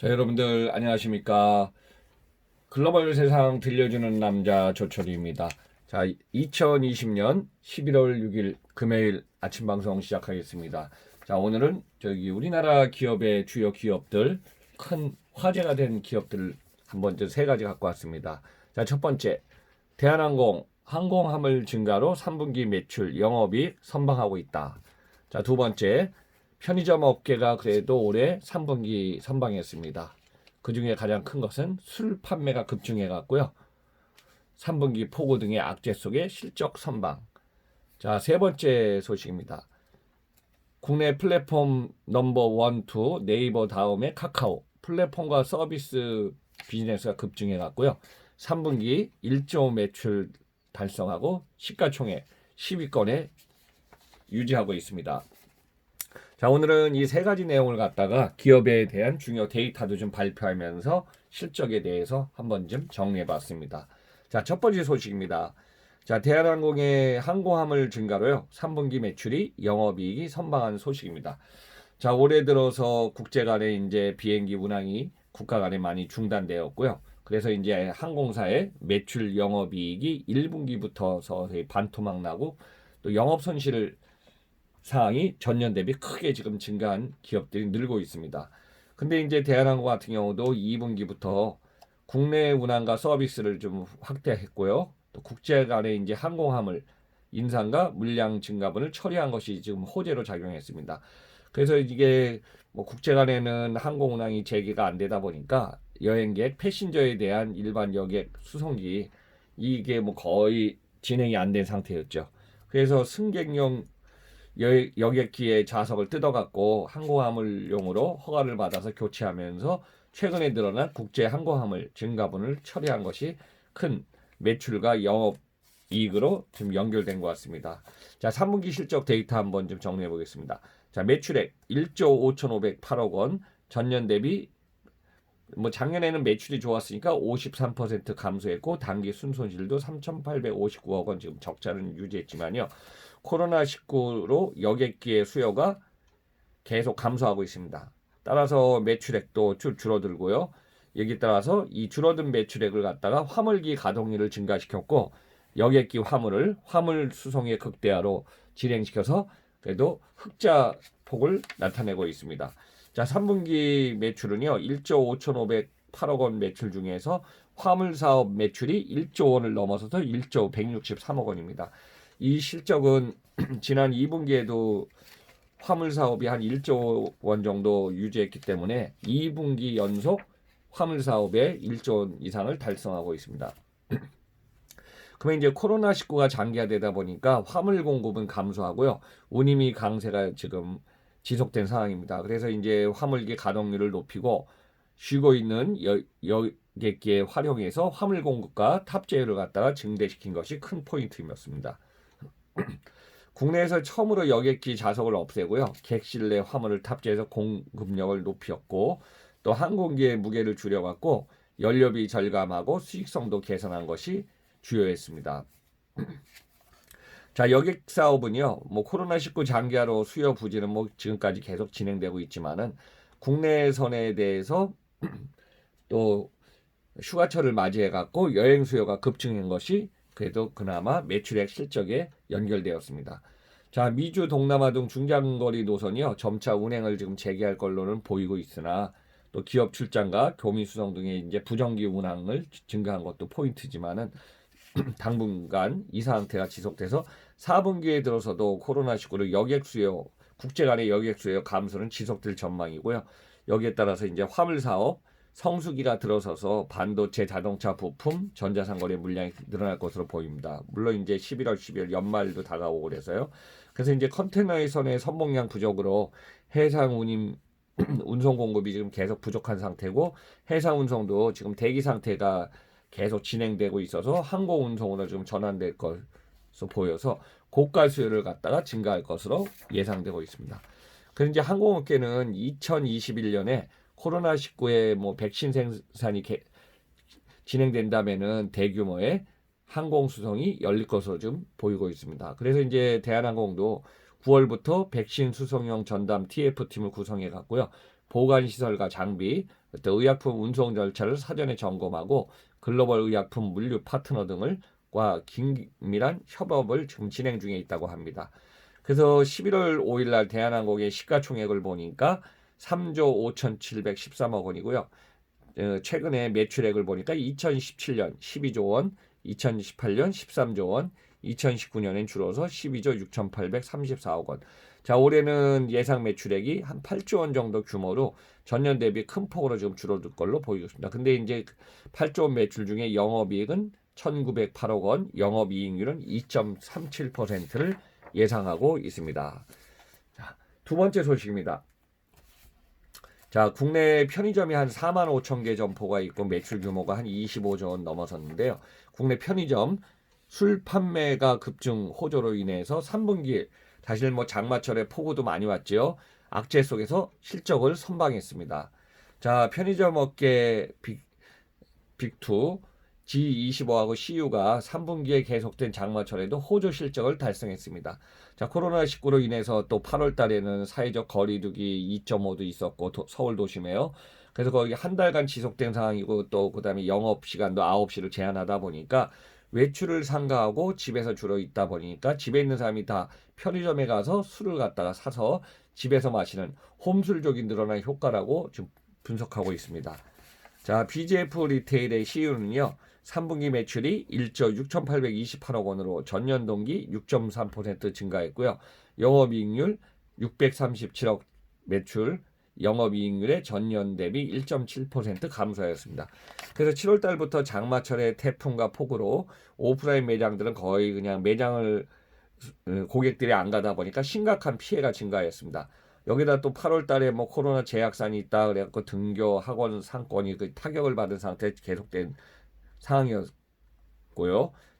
자, 여러분들 안녕하십니까? 글로벌 세상 들려주는 남자 조철입니다. 자, 2020년 11월 6일 금요일 아침 방송 시작하겠습니다. 자, 오늘은 우리나라 기업의 주요 기업들, 큰 화제가 된 기업들 한번 세 가지 갖고 왔습니다. 자, 첫 번째, 대한항공 항공화물 증가로 3분기 매출 영업이익 선방하고 있다. 자, 두 번째, 편의점 업계가 그래도 올해 3분기 선방했습니다. 그 중에 가장 큰 것은 술 판매가 급증해 갔고요. 3분기 폭우 등의 악재 속에 실적 선방. 자, 세 번째 소식입니다. 국내 플랫폼 넘버 1, 2 네이버 다음에 카카오 플랫폼과 서비스 비즈니스가 급증해 갔고요. 3분기 1조 매출 달성하고 시가총액 10위권에 유지하고 있습니다. 자, 오늘은 이 세 가지 내용을 갖다가 기업에 대한 중요 데이터도 좀 발표하면서 실적에 대해서 한번 좀 정리해 봤습니다. 자, 첫 번째 소식입니다. 자, 대한항공의 항공화물 증가로요. 3분기 매출이 영업이익이 선방한 소식입니다. 자, 올해 들어서 국제 간의 이제 비행기 운항이 국가 간에 많이 중단되었고요. 그래서 이제 항공사의 매출 영업이익이 1분기부터 서서히 반토막 나고 또 영업 손실 사항이 전년 대비 크게 지금 증가한 기업들이 늘고 있습니다. 근데 이제 대한항공 같은 경우도 2분기부터 국내 운항과 서비스를 좀 확대했고요. 또 국제 간의 이제 항공화물 인상과 물량 증가분을 처리한 것이 지금 호재로 작용했습니다. 그래서 이게 뭐 국제 간에는 항공 운항이 재개가 안 되다 보니까 여행객, 패신저에 대한 일반 여객 수송기 이게 뭐 거의 진행이 안 된 상태였죠. 그래서 승객용 여객기의 좌석을 뜯어갖고 항공화물용으로 허가를 받아서 교체하면서 최근에 늘어난 국제 항공화물 증가분을 처리한 것이 큰 매출과 영업 이익으로 좀 연결된 것 같습니다. 자, 3분기 실적 데이터 한번 좀 정리해 보겠습니다. 자, 매출액 1조 5,508억 원, 전년 대비 뭐 작년에는 매출이 좋았으니까 53% 감소했고 단기 순손실도 3,859억 원 지금 적자는 유지했지만요. 코로나19로 여객기의 수요가 계속 감소하고 있습니다. 따라서 매출액도 줄어들고요. 여기 따라서 이 줄어든 매출액을 갖다가 화물기 가동률을 증가시켰고 여객기 화물 수송의 극대화로 진행시켜서 그래도 흑자 폭을 나타내고 있습니다. 자, 3분기 매출은요. 1조 5,508억 원 매출 중에서 화물 사업 매출이 1조 원을 넘어서서 1조 163억 원입니다. 이 실적은 지난 2분기에도 화물 사업이 한 1조 원 정도 유지했기 때문에 2분기 연속 화물 사업에 1조 원 이상을 달성하고 있습니다. 그러면 이제 코로나19가 장기화되다 보니까 화물 공급은 감소하고요. 운임이 강세가 지금 지속된 상황입니다. 그래서 이제 화물기 가동률을 높이고 쉬고 있는 여객기에 활용해서 화물 공급과 탑재율을 갖다가 증대시킨 것이 큰 포인트였습니다. 국내에서 처음으로 여객기 좌석을 없애고요. 객실 내 화물을 탑재해서 공급력을 높였고 또 항공기의 무게를 줄여갖고 연료비 절감하고 수익성도 개선한 것이 주요했습니다. 자, 여객 사업은요. 뭐 코로나19 장기화로 수요 부진은 뭐 지금까지 계속 진행되고 있지만은 국내선에 대해서 또 휴가철을 맞이해 갖고 여행 수요가 급증한 것이 그래도 그나마 매출액 실적에 연결되었습니다. 자, 미주 동남아 등 중장거리 노선이요. 점차 운행을 지금 재개할 걸로는 보이고 있으나 또 기업 출장과 교민 수송 등의 이제 부정기 운항을 증가한 것도 포인트지만은 당분간 이 상태가 지속돼서 4분기에 들어서도 코로나19로 여객 수요, 국제 간의 여객 수요 감소는 지속될 전망이고요. 여기에 따라서 이제 화물 사업 성수기가 들어서서 반도체, 자동차 부품, 전자상거래 물량이 늘어날 것으로 보입니다. 물론 이제 11월, 12월 연말도 다가오고 그래서요. 그래서 이제 컨테이너선의 선봉량 부족으로 해상 운임 운송 공급이 지금 계속 부족한 상태고 해상 운송도 지금 대기 상태가 계속 진행되고 있어서 항공 운송으로 좀 전환될 것으로 보여서 고가 수요를 갖다가 증가할 것으로 예상되고 있습니다. 그래서 이제 항공업계는 2021년에 코로나19의 뭐 백신 생산이 진행된다면은 대규모의 항공 수송이 열릴 것으로 좀 보이고 있습니다. 그래서 이제 대한항공도 9월부터 백신 수송용 전담 TF팀을 구성해 갔고요. 보관시설과 장비, 또 의약품 운송 절차를 사전에 점검하고 글로벌 의약품 물류 파트너 등과 긴밀한 협업을 지금 진행 중에 있다고 합니다. 그래서 11월 5일 날 대한항공의 시가총액을 보니까 3조 5,713억 원이고요. 최근에 매출액을 보니까 2017년 12조 원, 2018년 13조 원, 2019년엔 줄어서 12조 6,834억 원. 자, 올해는 예상 매출액이 한 8조 원 정도 규모로 전년 대비 큰 폭으로 지금 줄어들 걸로 보이고 있습니다. 근데 이제 8조 원 매출 중에 영업이익은 1,908억 원, 영업이익률은 2.37%를 예상하고 있습니다. 자, 두 번째 소식입니다. 자, 국내 편의점이 한 4만 5천 개 점포가 있고 매출 규모가 한 25조 원 넘어섰는데요. 국내 편의점 술 판매가 급증 호조로 인해서 3분기 사실 장마철에 폭우도 많이 왔죠. 악재 속에서 실적을 선방했습니다. 자, 편의점 업계 빅2 G25하고 CU가 3분기에 계속된 장마철에도 호조 실적을 달성했습니다. 자, 코로나19로 인해서 또 8월 달에는 사회적 거리두기 2.5도 있었고 서울 도심에요. 그래서 거기 한 달간 지속된 상황이고 또 그다음에 영업 시간도 9시를 제한하다 보니까 외출을 삼가하고 집에서 주로 있다 보니까 집에 있는 사람이 다 편의점에 가서 술을 갖다가 사서 집에서 마시는 홈술족이 늘어난 효과라고 지금 분석하고 있습니다. 자, BJF 리테일의 CU는요. 3분기 매출이 1조 6,828억 원으로 전년 동기 6.3% 증가했고요. 영업이익률 637억 매출, 영업이익률의 전년 대비 1.7% 감소하였습니다. 그래서 7월 달부터 장마철의 태풍과 폭우로 오프라인 매장들은 거의 그냥 매장을 고객들이 안 가다 보니까 심각한 피해가 증가했습니다. 여기다 또 8월 달에 코로나 제약산이 있다 그래갖고 등교 학원 상권이 타격을 받은 상태에 계속된 상황이었고요.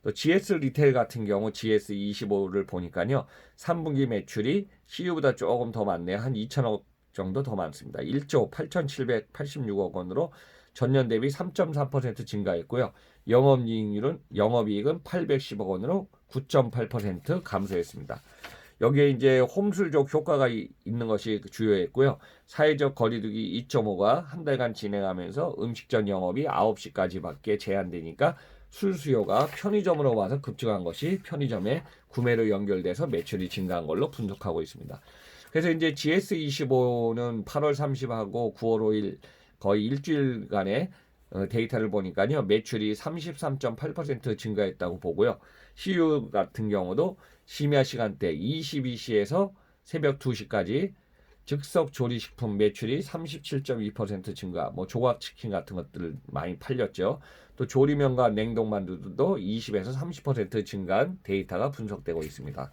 또 GS 리테일 같은 경우 GS25를 보니까요. 3분기 매출이 CU보다 조금 더 많네요. 한 2천억 정도 더 많습니다. 1조 8,786억 원으로 전년 대비 3.3% 증가했고요. 영업이익은 810억 원으로 9.8% 감소했습니다. 여기에 이제 홈술족 효과가 있는 것이 주요했고요. 사회적 거리두기 2.5가 한 달간 진행하면서 음식점 영업이 9시까지밖에 제한되니까 술 수요가 편의점으로 와서 급증한 것이 편의점의 구매로 연결돼서 매출이 증가한 걸로 분석하고 있습니다. 그래서 이제 GS25는 8월 30하고 9월 5일 거의 일주일간의 데이터를 보니까요. 매출이 33.8% 증가했다고 보고요. CU 같은 경우도 심야 시간대 22시에서 새벽 2시까지 즉석 조리식품 매출이 37.2% 증가, 조각치킨 같은 것들 많이 팔렸죠. 또 조리면과 냉동만두도 20에서 30% 증가한 데이터가 분석되고 있습니다.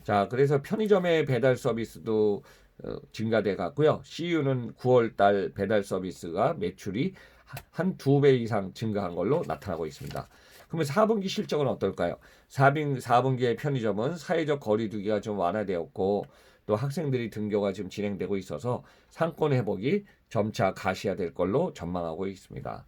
자, 그래서 편의점의 배달 서비스도 증가돼 갔고요. CU는 9월 달 배달 서비스가 매출이 한 2배 이상 증가한 걸로 나타나고 있습니다. 그러면 4분기 실적은 어떨까요? 4분기의 편의점은 사회적 거리두기가 좀 완화되었고 또 학생들이 등교가 지금 진행되고 있어서 상권 회복이 점차 가시화될 걸로 전망하고 있습니다.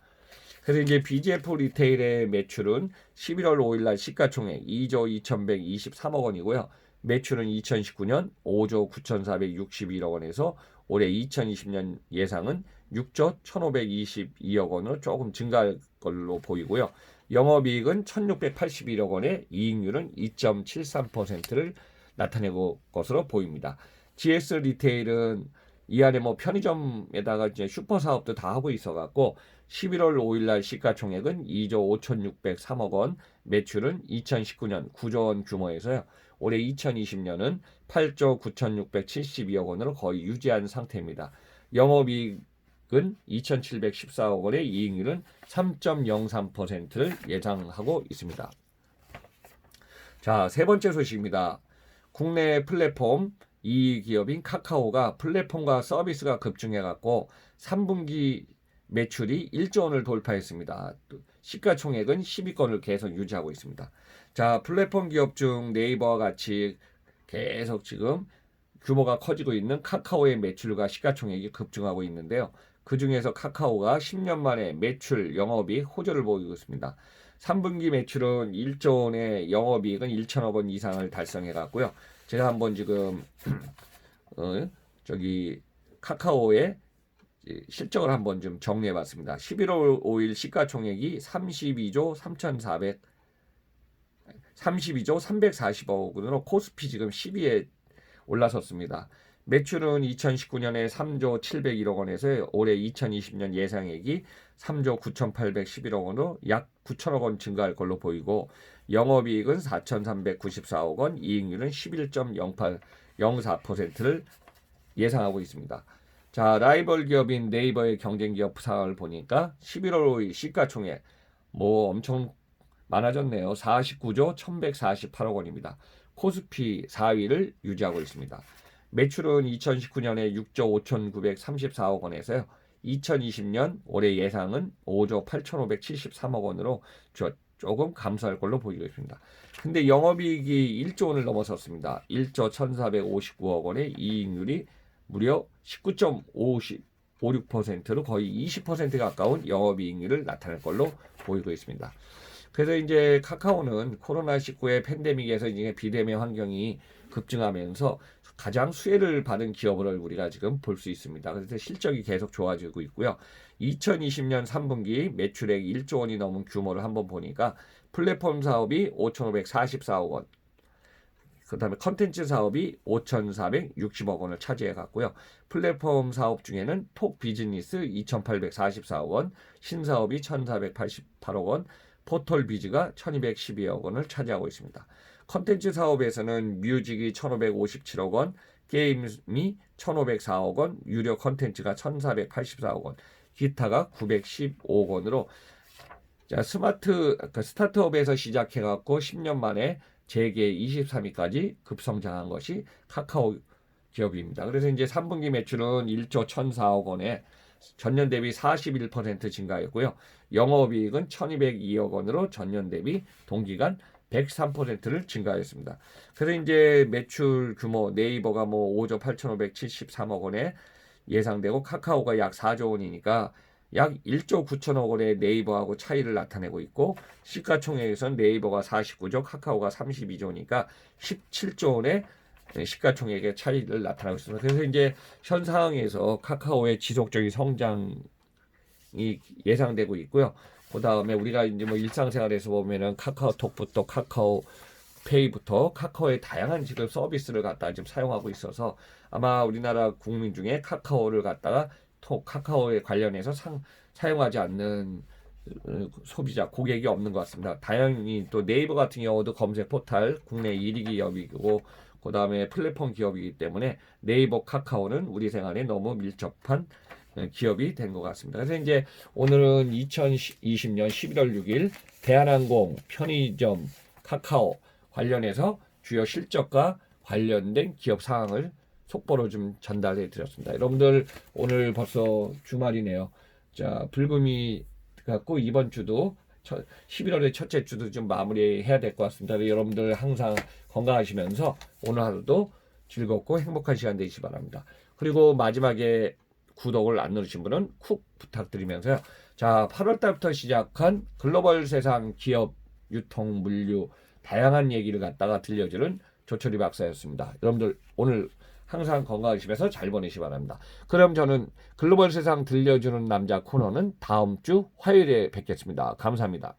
그래서 이제 BJF 리테일의 매출은 11월 5일 날 시가총액 2조 2,123억 원이고요. 매출은 2019년 5조 9,461억 원에서 올해 2020년 예상은 6조 1,522억 원으로 조금 증가할 걸로 보이고요. 영업이익은 1,681억 원에 이익률은 2.73%를 나타내고 것으로 보입니다. GS 리테일은 이 안에 편의점에다가 이제 슈퍼 사업도 다 하고 있어갖고 11월 5일 날 시가총액은 2조 5,603억 원, 매출은 2019년 9조 원 규모에서요. 올해 2020년은 8조 9,672억 원으로 거의 유지한 상태입니다. 영업이익은 2,714억 원의 이익률은 3.03%를 예상하고 있습니다. 자, 세 번째 소식입니다. 국내 플랫폼 2위 기업인 카카오가 플랫폼과 서비스가 급증해갖고 3분기 매출이 1조 원을 돌파했습니다. 시가총액은 10위권을 계속 유지하고 있습니다. 자, 플랫폼 기업 중 네이버와 같이 계속 지금 규모가 커지고 있는 카카오의 매출과 시가총액이 급증하고 있는데요. 그 중에서 카카오가 10년 만에 매출, 영업이익 호조를 보이고 있습니다. 3분기 매출은 1조 원의 영업이익은 1천억 원 이상을 달성해 갔고요. 제가 한번 지금 저기 카카오의 실적을 한번 좀 정리해 봤습니다. 11월 5일 시가총액이 32조 340억 원으로 코스피 지금 10위에 올라섰습니다. 매출은 2019년에 3조 701억 원에서 올해 2020년 예상액이 3조 9,811억 원으로 약 9천억 원 증가할 걸로 보이고 영업이익은 4,394억 원, 이익률은 11.04%를 예상하고 있습니다. 자, 라이벌 기업인 네이버의 경쟁 기업 상황을 보니까 11월 5일 시가총액 엄청 많아졌네요. 49조 1,148억 원입니다. 코스피 4위를 유지하고 있습니다. 매출은 2019년에 6조 5,934억 원에서요. 2020년 올해 예상은 5조 8,573억 원으로 조금 감소할 걸로 보이고 있습니다. 근데 영업이익이 1조 원을 넘어섰습니다. 1조 1,459억 원의 이익률이 무려 19.56%로 거의 20% 가까운 영업이익률을 나타낼 걸로 보이고 있습니다. 그래서 이제 카카오는 코로나19의 팬데믹에서 이제 비대면 환경이 급증하면서 가장 수혜를 받은 기업을 우리가 지금 볼 수 있습니다. 그래서 실적이 계속 좋아지고 있고요. 2020년 3분기 매출액 1조 원이 넘은 규모를 한번 보니까 플랫폼 사업이 5,544억 원, 그 다음에 컨텐츠 사업이 5,460억 원을 차지해 갔고요. 플랫폼 사업 중에는 톡 비즈니스 2,844억 원, 신사업이 1,488억 원, 포털 비즈가 1,212억 원을 차지하고 있습니다. 컨텐츠 사업에서는 뮤직이 1,557억 원, 게임이 1,504억 원, 유료 컨텐츠가 1,484억 원, 기타가 915억 원으로 자, 스타트업에서 시작해갖고 10년 만에 재계 23위까지 급성장한 것이 카카오 기업입니다. 그래서 이제 3분기 매출은 1조 1,004억 원에 전년 대비 41% 증가했고요. 영업이익은 1,202억 원으로 전년 대비 동기간 103%를 증가했습니다. 그래서 이제 매출 규모 네이버가 5조 8,573억 원에 예상되고 카카오가 약 4조 원이니까 약 1조 9천억 원의 네이버하고 차이를 나타내고 있고 시가총액에서는 네이버가 49조, 카카오가 32조니까 17조 원의 시가총액의 차이를 나타내고 있습니다. 그래서 이제 현 상황에서 카카오의 지속적인 성장이 예상되고 있고요. 그 다음에 우리가 이제 일상생활에서 보면은 카카오톡부터 카카오페이부터 카카오의 다양한 지금 서비스를 갖다가 지금 사용하고 있어서 아마 우리나라 국민 중에 카카오를 갖다가 카카오에 관련해서 사용하지 않는 소비자, 고객이 없는 것 같습니다. 다행히 또 네이버 같은 경우도 검색 포탈 국내 1위 기업이고 그 다음에 플랫폼 기업이기 때문에 네이버, 카카오는 우리 생활에 너무 밀접한 기업이 된 것 같습니다. 그래서 이제 오늘은 2020년 11월 6일 대한항공, 편의점, 카카오 관련해서 주요 실적과 관련된 기업 상황을 속보로 좀 전달해 드렸습니다. 여러분들 오늘 벌써 주말이네요. 자, 불금이 갖고 이번 주도 11월의 첫째 주도 좀 마무리해야 될 것 같습니다. 여러분들 항상 건강하시면서 오늘 하루도 즐겁고 행복한 시간 되시기 바랍니다. 그리고 마지막에 구독을 안 누르신 분은 쿡 부탁드리면서요. 자, 8월 달부터 시작한 글로벌 세상 기업, 유통, 물류 다양한 얘기를 갖다가 들려주는 조철희 박사였습니다. 여러분들 오늘 항상 건강하시면서 잘 보내시기 바랍니다. 그럼 저는 글로벌 세상 들려주는 남자 코너는 다음 주 화요일에 뵙겠습니다. 감사합니다.